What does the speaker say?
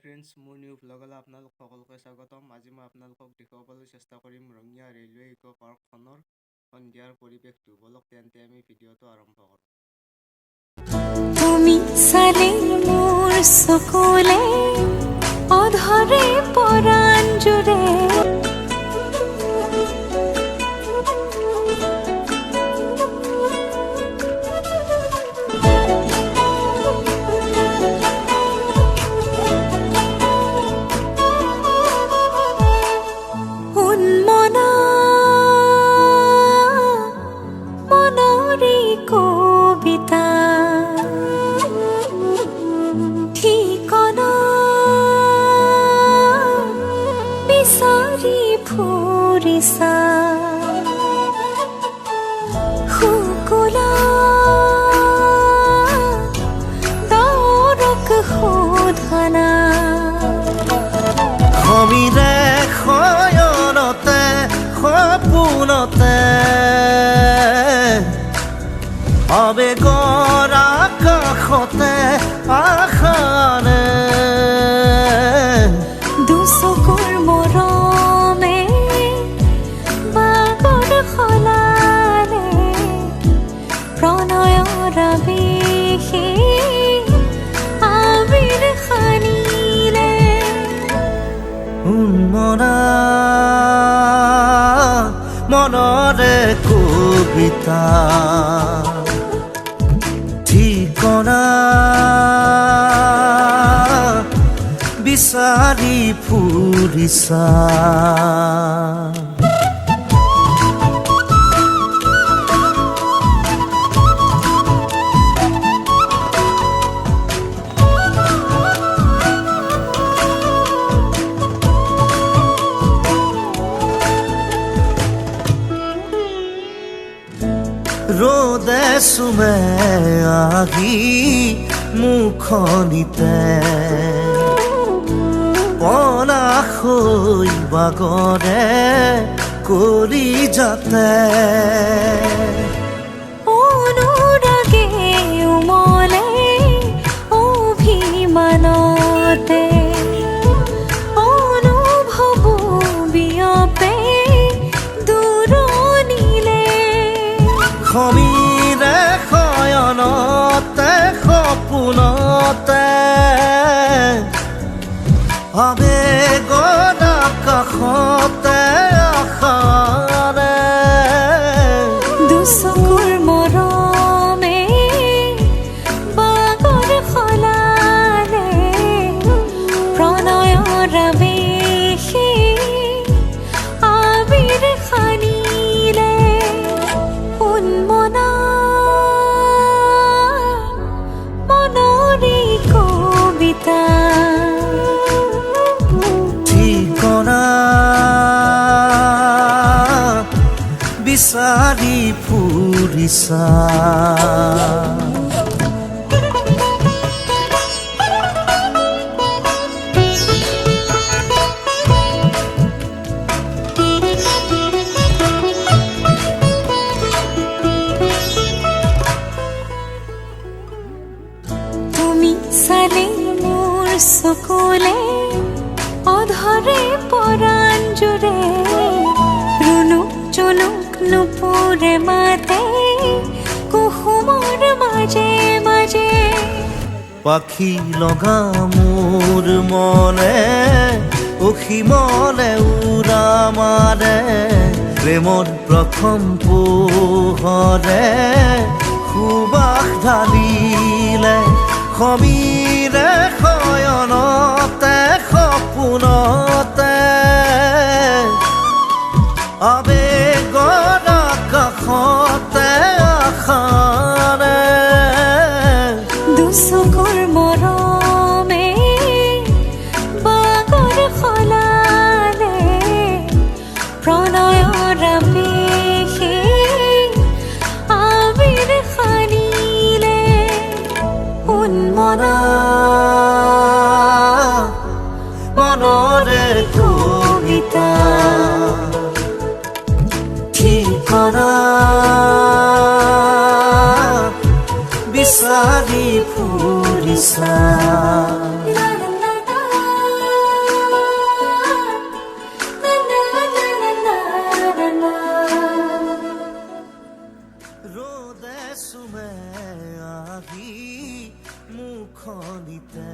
Friends, মোৰ new ভ্লগলৈ আপোনালোক সকলোকে স্বাগতম। আজি মই আপোনালোকক দেখুৱাবলৈ চেষ্টা কৰিম ৰঙিয়া ৰেলৱে ইকো পাৰ্কখনৰ সন্ধিয়াৰ পৰিৱেশটো। বলক তেন্তে আমি ভিডিঅ'টো আৰম্ভ কৰোঁ। তুমি চালে মোৰ চকুলে অধৰে পৰাণ জুৰে ফুৰিছা শুকুলা দৰক শোধনা সমীৰে শয়নতে সপোনতে আবেগৰ আকাশতে আশাৰে দুচকুৰ মৰমে বাগৰ সলালে প্ৰণয়ৰ আবেশে আবিৰ সানিলে উন্মনা মনৰে কবিতা ঠিকনা বিচাৰি ফুৰিছা ৰ'দে চুমে আহি মুখনিতে পলাশৈ বাগৰে কৰি যাতে অনুৰাগে উমলে অভিমানতে অনুভৱ বিয়পে দূৰণিলে সমীৰে শয়নতে সপোনতে আবেগৰ আকাশতে আশাৰে দুচকুৰ মৰমে বাগৰ সলালে প্ৰণয়ৰ আবেশে আবিৰ সানিলে উন্মনা মনৰে কবিতা ঠিকনা বিচাৰি ফুৰিছা তুমি চালে মোৰ চকুলে অধৰে পৰাণ জুৰে ৰুণুক জুনুক নুপুৰে মাতে কুসুমৰ মাজে মাজে পাখি লগা মোৰ মনে অসীমলে উৰা মাৰে প্ৰেমৰ প্ৰথম পোহৰে সুবাস ঢালিলে সমীৰে শয়নতে সপোনতে আবেগৰ আকাশতে আশাৰে দুচকুৰ মৰমে বাগৰ সলালে প্ৰণয়ৰ আবেশে আবিৰ সানিলে উন্মনা মনৰে কবিতা ঠিকনা বিচাৰি ফুৰিছা ৰ'দে চুমে আহি মুখনিতে